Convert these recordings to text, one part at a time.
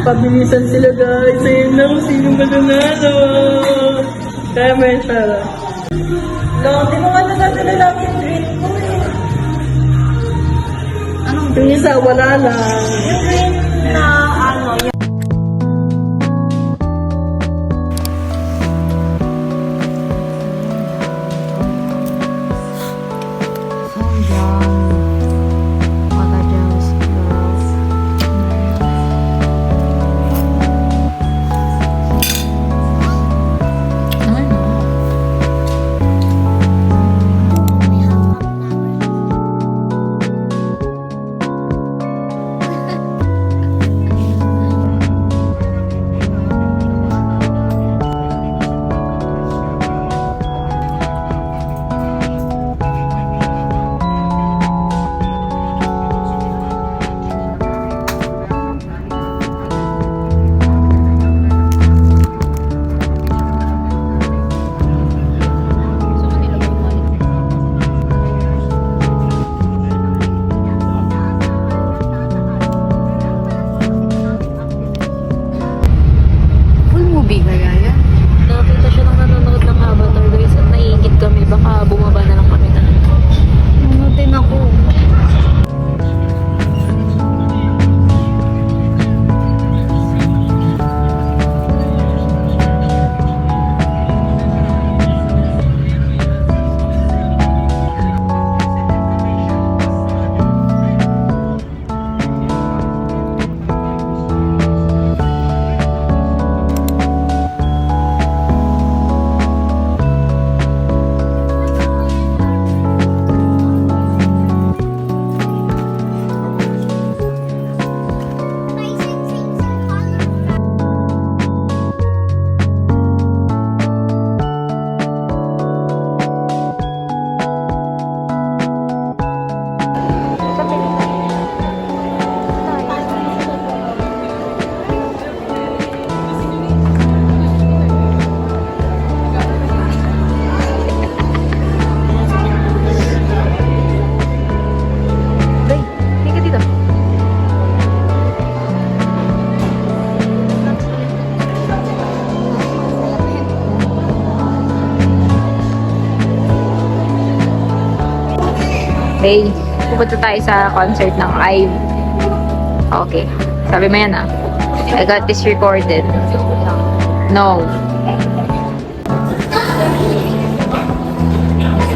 Pabilisan sila guys. Ayun na kung sino mananalo. Kaya may siya. No, di mo nga natin lang yung green ko eh. Anong green? Yung isa, wala lang. Yung green na ano, Okay, pupunta tayo sa concert ng IVE. Okay, sabi mo yan ah. I got this recorded. No.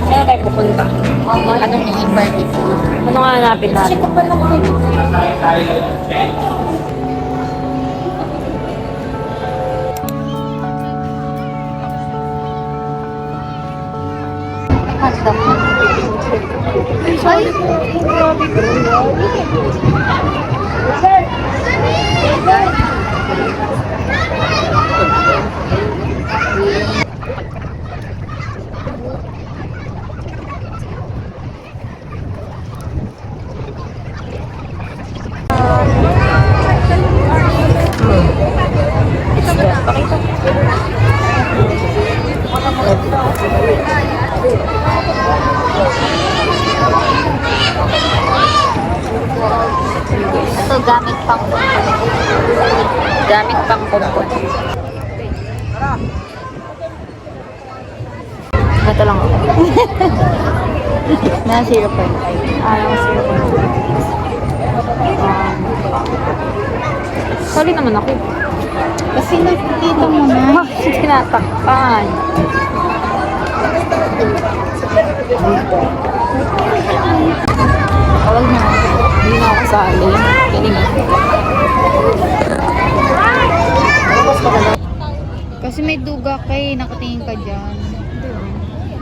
Saan tayo pupunta? Anong i-invite? Ano nga hanapin natin? Ay, grabe ko. Ito, gamit pang kumpon. Gamit pang kumpon. Ito lang ako. Na 0.5. Naka 0.5. Sorry naman ako. Kasi nakikita mo na. Bakit tinatakpan? Kawag na. Hindi na ako kasali. Galing eh. Kasi may duga kay nakatingin ka dyan.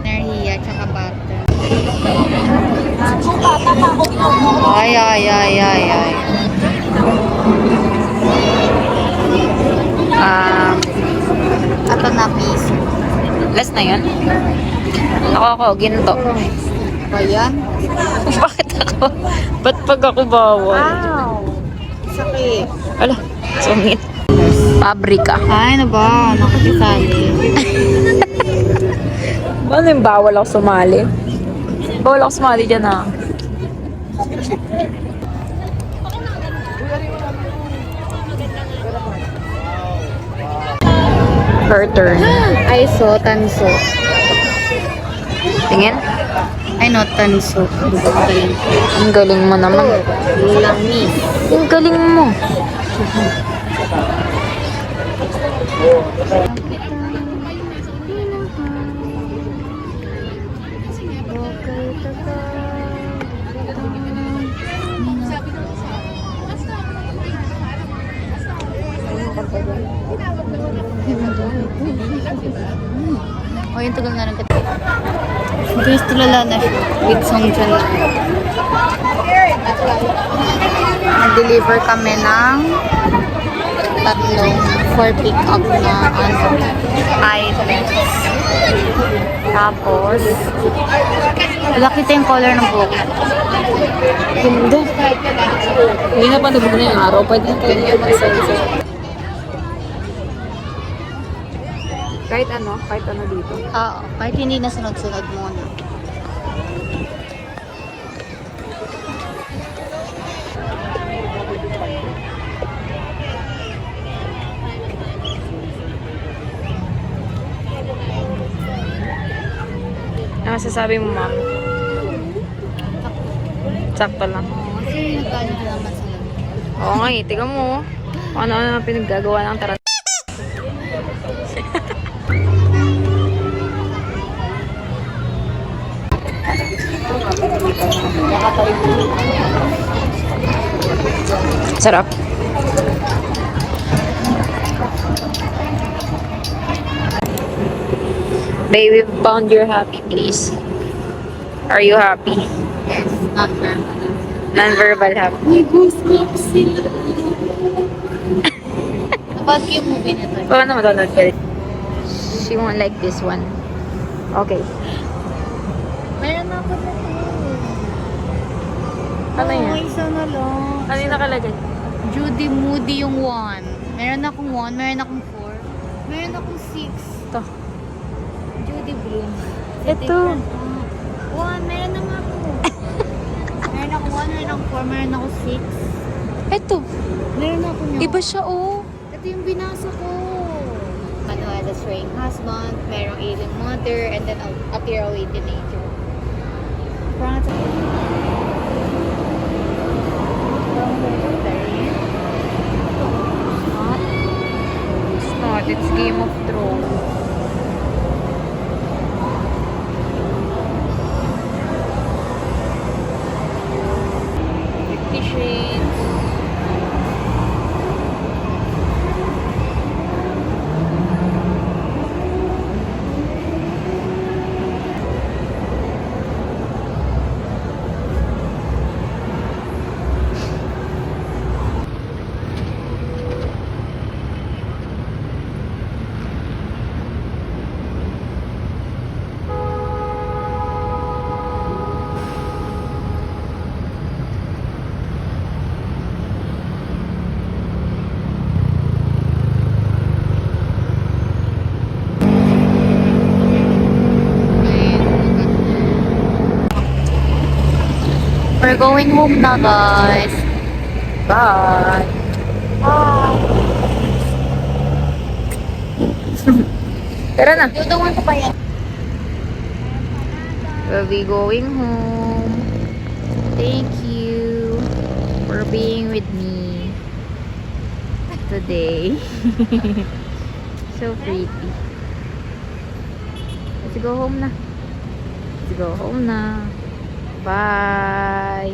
Nahiya, tsaka butter. Ay, ay, ay, ay, ay. Ito na piece. Last na yun? Ako, ginto. Ba yan? Bakit ako? Ba't pag ako bawal? Wow! Sakit. Ala, sungit. Pabrika. Ay, ano ba? Nakakisali. Ano yung bawal ako sumali? Bawal ako sumali dyan ah. Her turn. Aiso, Tanso. Tingin. Ay, no, Tanso. Galing. Ang galing mo naman. Langis. Ang galing mo. O, yung tagal na rin kasi. Guys, tulala na siya. With Song Jun. Nag-deliver kami ng tatlong for pick up na items. Tapos, wala kita yung color ng buhok. Ganda. Hindi na pa na yung araw. Pwede na tayo mag-sunset. Kahit ano dito. Oo, kahit hindi na sunod-sunod muna. Ano masasabi mo, ma'am? Sakto lang. Kasi nagkano naman sila. Oo nga eh, tiga mo. Kung ano-ano ang pinaggagawa ng tarat. Sarap. Baby, found your happy place. Are you happy? Yes, not verbal. Non-verbal happy. May goosebumps sila. Kapag yung movie na to. Oo naman doon. She won't like this one. Okay. Meron ako na to. Ano yan? Oh, isa na lang. Ano yung nakalagay? Judy Moody yung 1. Meron akong 1, meron akong 4. Meron akong 6. Ito. Judy Bloom. Ito. 1, meron na nga ako. Meron akong 1, meron akong 4, meron akong 6. Ito. Meron ako nyo. Iba siya, oh. Ito yung binasa ko. Manuela Straying Husband, merong Ailing Mother, and then a Tearaway Teenager. Parang ito. It's not. It's Game of Thrones. Fifty Shades. We're going home na, guys. Bye. Tara na. Tutungan ko pa yan. We'll be going home. Thank you for being with me today. So pretty. Let's go home na. Let's go home na. Bye.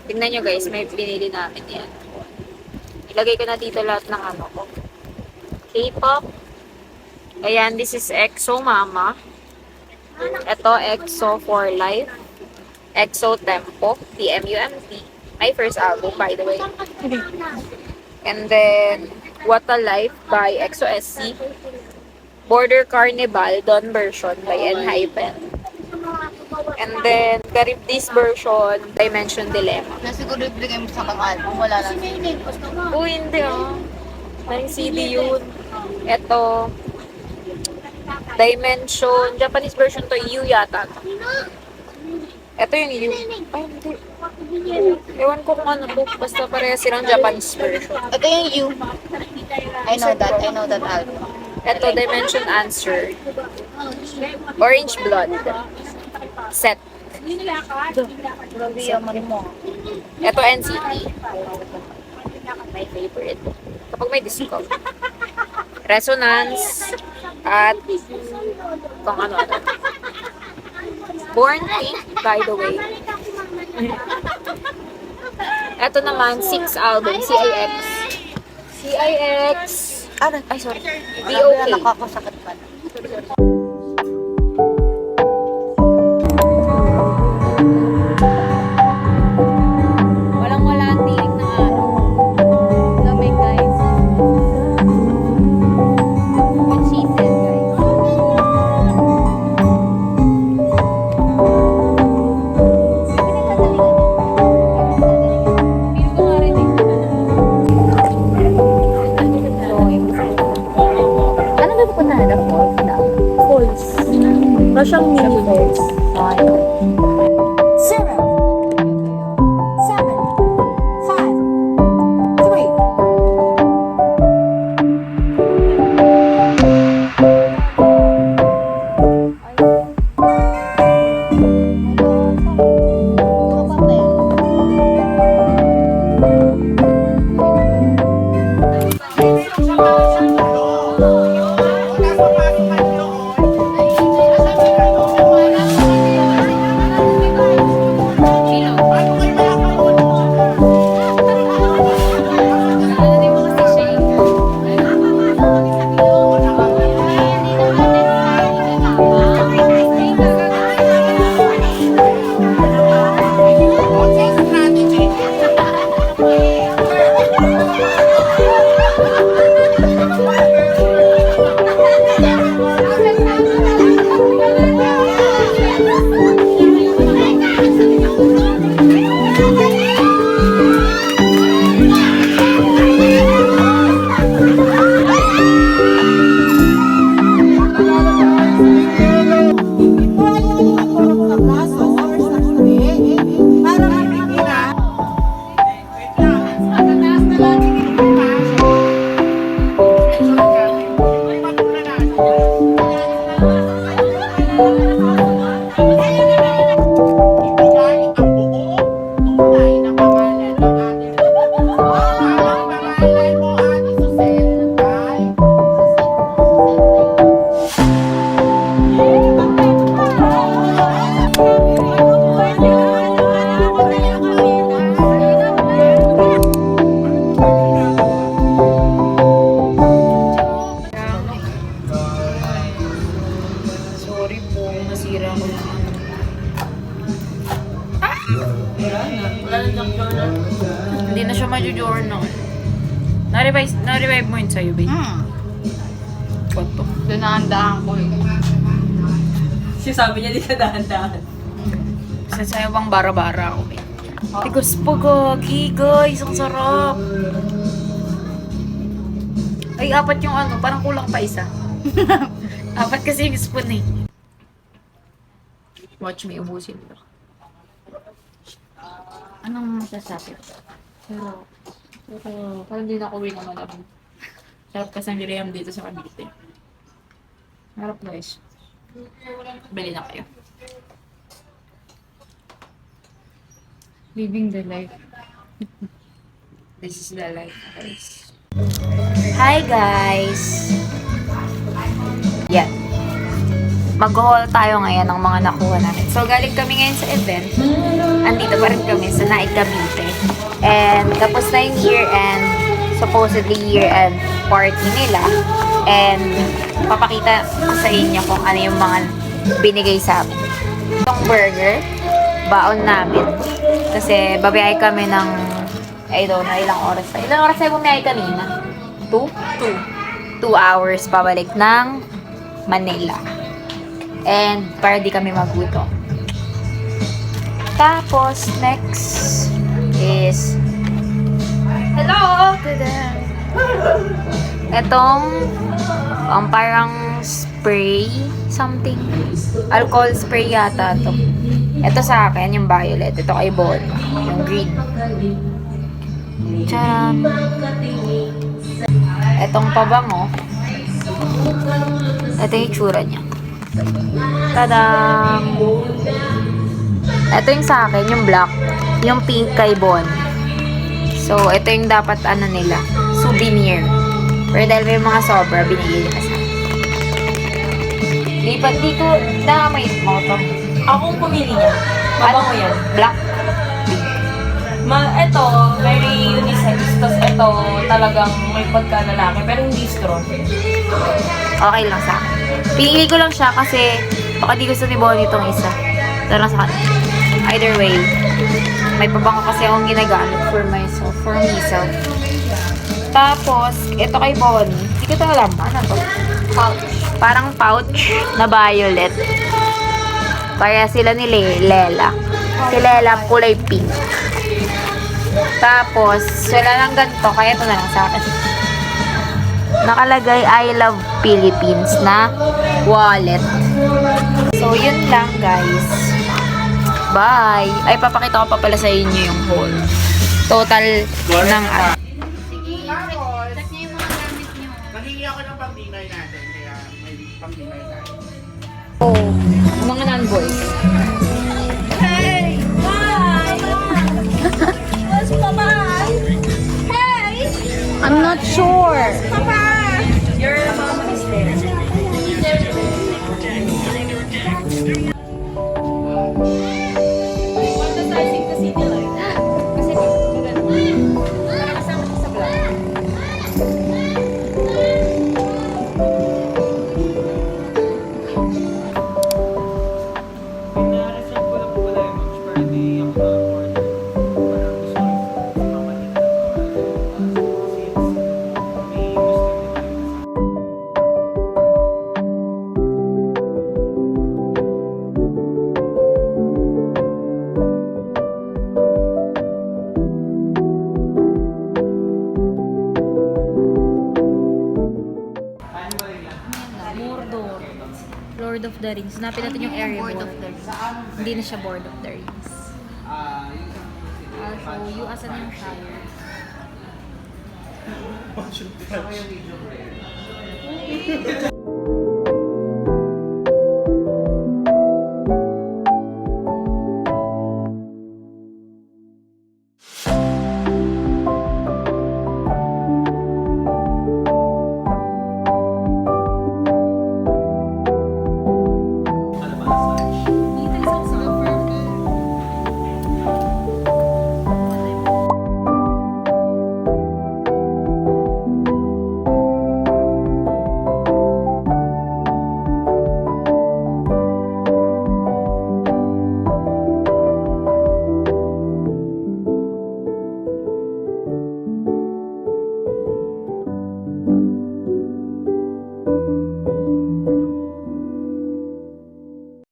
Tingnan nyo guys, may pinili namin yan. Ilagay ko na dito lahat ng ano ko. K-pop. Ayan, this is EXO Mama. Ito, EXO for Life. EXO Tempo. TMUMT. My first album, by the way. And then, What a Life by EXO SC. Border Carnival, Dawn version by Enhypen. And then, Charybdis version, Dimension Dilemma. Na siguro ibigay mo sa kang album, wala lang. Uy, hindi oh. May CD yun. Ito, Dimension, Japanese version to, Yu yata. Ito yung Yu. Ay, hindi. Ewan ko kung ano to. Basta parehas silang Japanese version. Ito yung you. I know that album. Ito, Dimension Answer. Orange Blood. Set. Grabe yaman mo. Ito, NCT. My favorite. Kapag may disco. Resonance. At kung ano-ano. Born Pink, by the way. Ito naman, 6 album, CIX. CIX. Ano? Ay, sorry. BOK. Nakakasakit pa. Walang-wala ang tinig ng araw. Lamig, guys. What she said, guys. Ano ba pupuntahan na falls na? Falls. Wala siyang mini falls. Zero, seven, five, three. Sorry po, nasira ko yung ano. Hindi na siya ma-journal. Na-revive mo yun sa'yo, babe. What to? Dinahandaan ko eh. Sabi niya di ka dahan-dahan. Kasi sa'yo bang bara-bara ako, babe. Tigas pa, gagi, guys. Ang sarap. Ay, 4 yung ano. Parang kulang pa isa. 4 kasi yung spoon eh. Watch me, ubusin ko. Anong masasabi? Pero, parang hindi na ako rin naman ako. Sarap kasi ang giriam dito sa Cavite. Harap guys. Bili na kayo. Living the life. This is the life, guys. Hi guys! Yan. Mag-haul tayo ngayon ng mga nakuha natin. So, galing kami ngayon sa event. Andito pa rin kami sa Naik Cavite. And tapos na yung year-end, supposedly year-end party nila. And papakita ko sa inyo kung ano yung mga binigay sa amin. Itong burger, baon namin. Kasi babiyahe kami ng, I don't know, ilang oras tayo. Ilang oras tayo bumiyahe kanina? 2 hours pabalik ng Manila. And para di kami magutom. Tapos, next is hello! Itong parang spray something. Alcohol spray yata to. Ito sa akin, yung violet. Ito kay Bon, yung green. Tcharam! Etong pabango. Ito yung itsura niya. Tadam! Ito yung sa akin, yung black. Yung pink kay Bon. So, ito yung dapat ano nila, souvenir. Pero dahil may mga sobra, binigay nila sa akin. Di ko nakamay mo ito. Akong pumili niya. Mabango yan. Black. Ito, very unisex. Tapos ito, talagang may pagka-lalaki. Pero hindi strong. Okay lang sa akin. Pinili ko lang siya kasi baka di gusto ni Bonnie itong isa. Ito lang sa akin. Either way, may pabango kasi akong ginagamit for myself, for myself. Tapos, ito kay Bonnie. Hindi ko ito alam. Ano to? Pouch. Parang pouch na violet. Kaya sila ni Lela. Si Lela kulay pink. Tapos, wala lang ganito. Kaya ito na lang sa akin. Nakalagay I love Philippines na wallet. So, yun lang guys. Bye! Ay, papakita ko pa pala sa inyo yung whole total ng ano. Sige, check niyo yung mga gamit niyo. Naghingi ako ng pang-dinner natin, kaya may pang-dinner tayo. Oh, mga non-boys. Hey! Bye! Where's Papa? Hey! I'm not sure. Papa! Your mom is there. Punta tayo sa City Light. Kasi para kasama ko sa vlog. Pina-reserve ko lang po pala yung lunch para di ako na-order. Parang gusto ko yung mama nila na since may Muslim din kami kasama. Mordor. Lord of the Rings. Hanapin natin yung area Lord board. of the Rings. Hindi na siya Board of the Rings. I'll show you asan yung Shire.